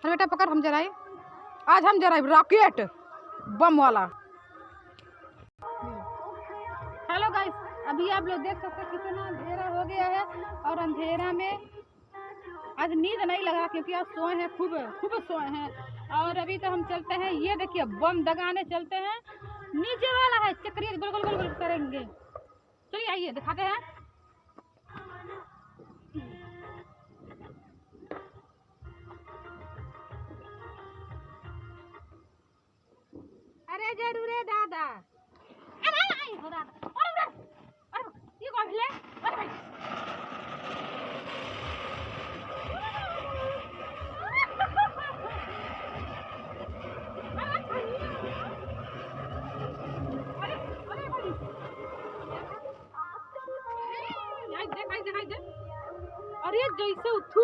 अरे बेटा पकड़, हम जराए, आज हम जराए रॉकेट बम वाला। हेलो गाइस, अभी आप लोग देख सकते हैं कितना अंधेरा हो गया है और अंधेरा में आज नींद नहीं लगा क्योंकि आज सोए हैं, खूब खूब सोए हैं। और अभी तो हम चलते हैं, ये देखिए बम दगाने चलते हैं। नीचे वाला है, चक्रिया गोल गोल गोल गोल करेंगे। चलिए आइए दिखाते हैं। अरे जरूर है दादा, अरे नहीं हो दादा, अरे ये कौन है? अरे भाई अरे जैसे उठू